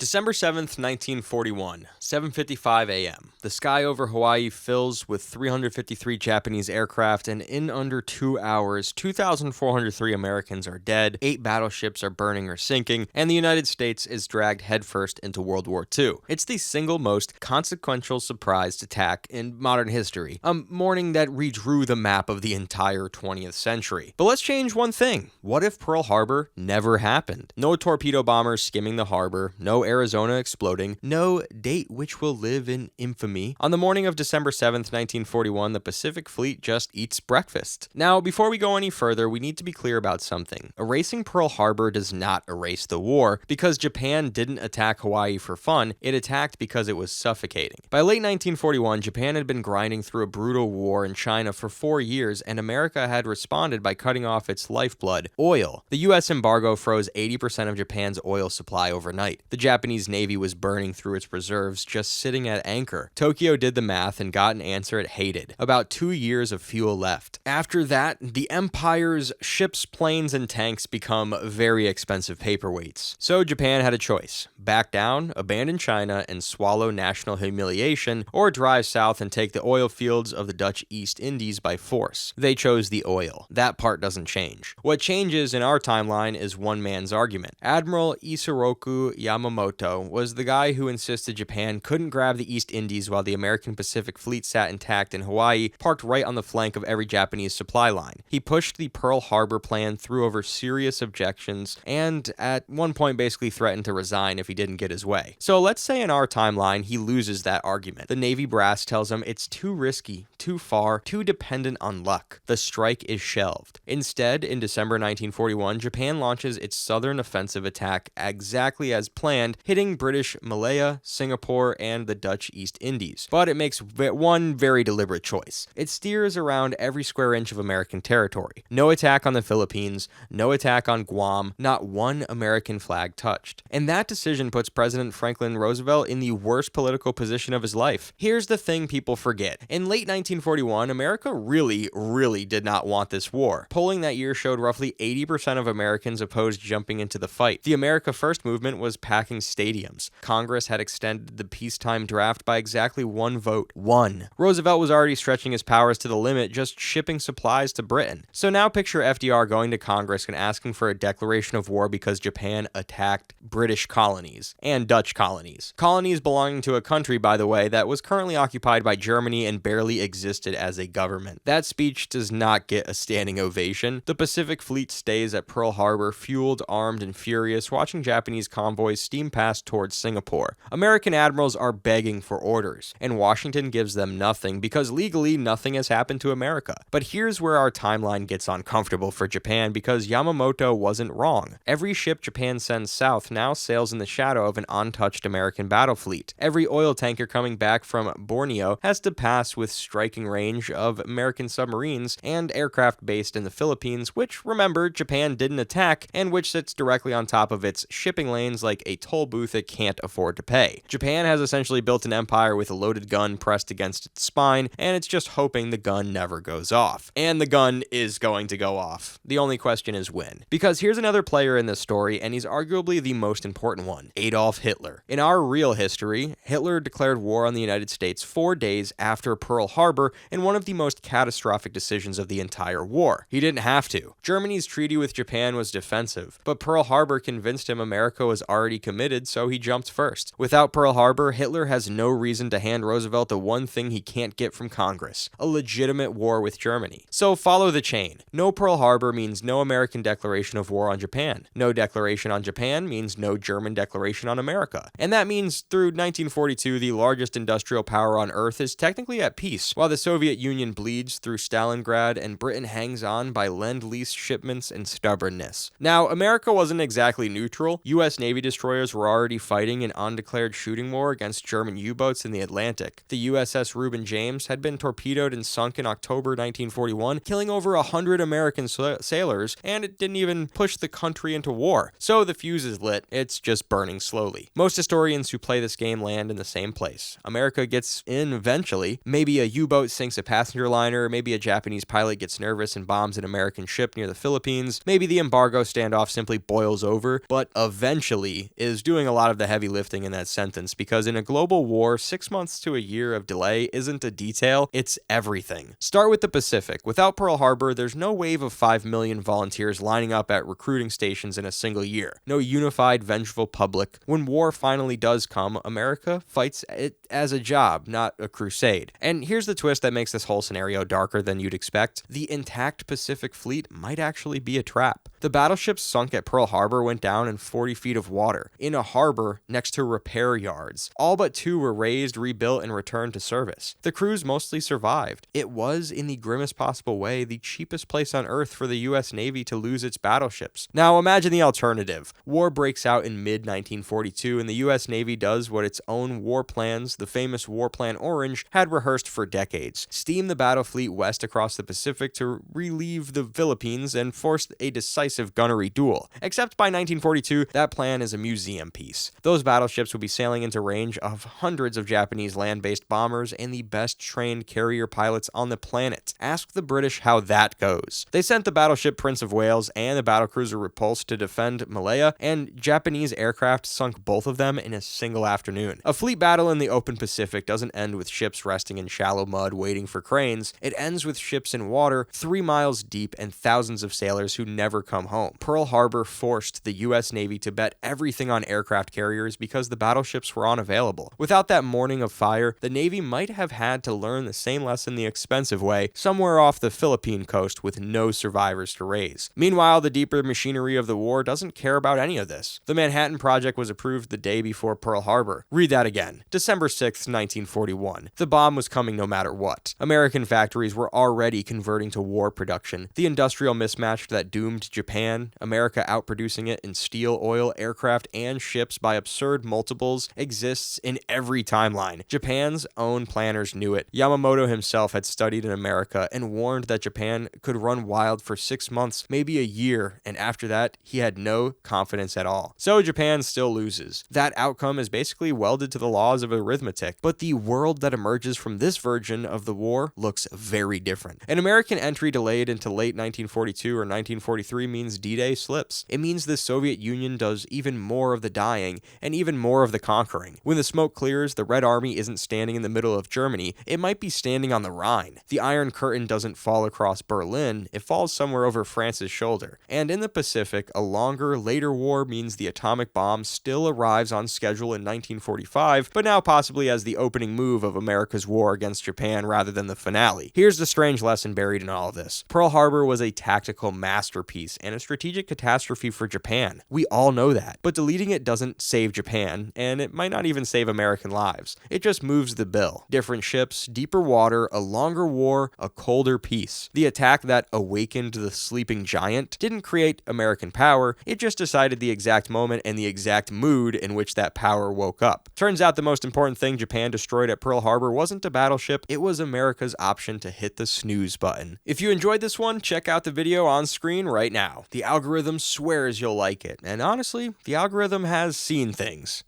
December 7th, 1941, 7:55 a.m. The sky over Hawaii fills with 353 Japanese aircraft, and in under 2 hours, 2,403 Americans are dead, 8 battleships are burning or sinking, and the United States is dragged headfirst into World War II. It's the single most consequential surprise attack in modern history, a morning that redrew the map of the entire 20th century. But let's change one thing. What if Pearl Harbor never happened? No torpedo bombers skimming the harbor, no Arizona exploding, no date which will live in infamy. On the morning of December 7th, 1941, the Pacific Fleet just eats breakfast. Now, before we go any further, we need to be clear about something. Erasing Pearl Harbor does not erase the war, because Japan didn't attack Hawaii for fun, it attacked because it was suffocating. By late 1941, Japan had been grinding through a brutal war in China for 4 years, and America had responded by cutting off its lifeblood, oil. The US embargo froze 80% of Japan's oil supply overnight. The Japanese Navy was burning through its reserves, just sitting at anchor. Tokyo did the math and got an answer it hated. About 2 years of fuel left. After that, the empire's ships, planes, and tanks become very expensive paperweights. So Japan had a choice. Back down, abandon China, and swallow national humiliation, or drive south and take the oil fields of the Dutch East Indies by force. They chose the oil. That part doesn't change. What changes in our timeline is one man's argument. Admiral Isoroku Yamamoto was the guy who insisted Japan couldn't grab the East Indies while the American Pacific Fleet sat intact in Hawaii, parked right on the flank of every Japanese supply line. He pushed the Pearl Harbor plan through over serious objections, and at one point basically threatened to resign if he didn't get his way. So let's say in our timeline he loses that argument. The Navy brass tells him it's too risky, too far, too dependent on luck. The strike is shelved. Instead, in December 1941, Japan launches its southern offensive attack exactly as planned, hitting British Malaya, Singapore, and the Dutch East Indies. But it makes one very deliberate choice. It steers around every square inch of American territory. No attack on the Philippines, no attack on Guam, not one American flag touched. And that decision puts President Franklin Roosevelt in the worst political position of his life. Here's the thing people forget. In late 1941, America really did not want this war. Polling that year showed roughly 80% of Americans opposed jumping into the fight. The America First movement was packing stadiums. Congress had extended the peacetime draft by exactly 1 vote. 1. Roosevelt was already stretching his powers to the limit, just shipping supplies to Britain. So now picture FDR going to Congress and asking for a declaration of war because Japan attacked British colonies and Dutch colonies. Colonies belonging to a country, by the way, that was currently occupied by Germany and barely existed as a government. That speech does not get a standing ovation. The Pacific Fleet stays at Pearl Harbor, fueled, armed, and furious, watching Japanese convoys steam past towards Singapore. American admirals are begging for orders, and Washington gives them nothing because legally nothing has happened to America. But here's where our timeline gets uncomfortable for Japan, because Yamamoto wasn't wrong. Every ship Japan sends south now sails in the shadow of an untouched American battle fleet. Every oil tanker coming back from Borneo has to pass with striking range of American submarines and aircraft based in the Philippines, which, remember, Japan didn't attack, and which sits directly on top of its shipping lanes like a toll booth it can't afford to pay. Japan has essentially built an empire with a loaded gun pressed against its spine, and it's just hoping the gun never goes off. And the gun is going to go off. The only question is when. Because here's another player in this story, and he's arguably the most important one: Adolf Hitler. In our real history, Hitler declared war on the United States 4 days after Pearl Harbor in one of the most catastrophic decisions of the entire war. He didn't have to. Germany's treaty with Japan was defensive, but Pearl Harbor convinced him America was already committed, so he jumped first. Without Pearl Harbor, Hitler has no reason to hand Roosevelt the one thing he can't get from Congress: a legitimate war with Germany. So follow the chain. No Pearl Harbor means no American declaration of war on Japan. No declaration on Japan means no German declaration on America. And that means through 1942, the largest industrial power on Earth is technically at peace, while the Soviet Union bleeds through Stalingrad and Britain hangs on by lend-lease shipments and stubbornness. Now, America wasn't exactly neutral. US Navy destroyers were already fighting an undeclared shooting war against German U-boats in the Atlantic. The USS Reuben James had been torpedoed and sunk in October 1941, killing over 100 American sailors, and it didn't even push the country into war. So the fuse is lit, it's just burning slowly. Most historians who play this game land in the same place. America gets in eventually. Maybe a U-boat sinks a passenger liner, maybe a Japanese pilot gets nervous and bombs an American ship near the Philippines, maybe the embargo standoff simply boils over, but eventually is doing doing a lot of the heavy lifting in that sentence, because in a global war, 6 months to a year of delay isn't a detail, it's everything. Start with the Pacific. Without Pearl Harbor, there's no wave of 5 million volunteers lining up at recruiting stations in a single year. No unified, vengeful public. When war finally does come, America fights it as a job, not a crusade. And here's the twist that makes this whole scenario darker than you'd expect. The intact Pacific Fleet might actually be a trap. The battleships sunk at Pearl Harbor went down in 40 feet of water, in a harbor next to repair yards. All but 2 were raised, rebuilt, and returned to service. The crews mostly survived. It was, in the grimmest possible way, the cheapest place on Earth for the US Navy to lose its battleships. Now imagine the alternative. War breaks out in mid-1942, and the US Navy does what its own war plans, the famous War Plan Orange, had rehearsed for decades. Steam the battle fleet west across the Pacific to relieve the Philippines and force a decisive gunnery duel. Except by 1942, that plan is a museum piece. Those battleships would be sailing into range of hundreds of Japanese land-based bombers and the best trained carrier pilots on the planet. Ask the British how that goes. They sent the battleship Prince of Wales and the battlecruiser Repulse to defend Malaya, and Japanese aircraft sunk both of them in a single afternoon. A fleet battle in the open Pacific doesn't end with ships resting in shallow mud waiting for cranes. It ends with ships in water 3 miles deep and thousands of sailors who never come home. Pearl Harbor forced the US Navy to bet everything on aircraft carriers because the battleships were unavailable. Without that morning of fire, the Navy might have had to learn the same lesson the expensive way, somewhere off the Philippine coast with no survivors to raise. Meanwhile, the deeper machinery of the war doesn't care about any of this. The Manhattan Project was approved the day before Pearl Harbor. Read that again. December 6, 1941. The bomb was coming no matter what. American factories were already converting to war production. The industrial mismatch that doomed Japan, America outproducing it in steel, oil, aircraft, and ships by absurd multiples, exists in every timeline. Japan's own planners knew it. Yamamoto himself had studied in America and warned that Japan could run wild for 6 months, maybe a year, and after that, he had no confidence at all. So Japan still loses. That outcome is basically welded to the laws of arithmetic, but the world that emerges from this version of the war looks very different. An American entry delayed into late 1942 or 1943 means D-Day slips. It means the Soviet Union does even more of the dying and even more of the conquering. When the smoke clears, the Red Army isn't standing in the middle of Germany, it might be standing on the Rhine. The Iron Curtain doesn't fall across Berlin, it falls somewhere over France's shoulder. And in the Pacific, a longer, later war means the atomic bomb still arrives on schedule in 1945, but now possibly as the opening move of America's war against Japan rather than the finale. Here's the strange lesson buried in all of this. Pearl Harbor was a tactical masterpiece and a strategic catastrophe for Japan. We all know that. But deleting it doesn't save Japan, and it might not even save American lives. It just moves the bill. Different ships, deeper water, a longer war, a colder peace. The attack that awakened the sleeping giant didn't create American power, it just decided the exact moment and the exact mood in which that power woke up. Turns out the most important thing Japan destroyed at Pearl Harbor wasn't a battleship, it was America's option to hit the snooze button. If you enjoyed this one, check out the video on screen right now. The algorithm swears you'll like it, and honestly, the algorithm has seen things.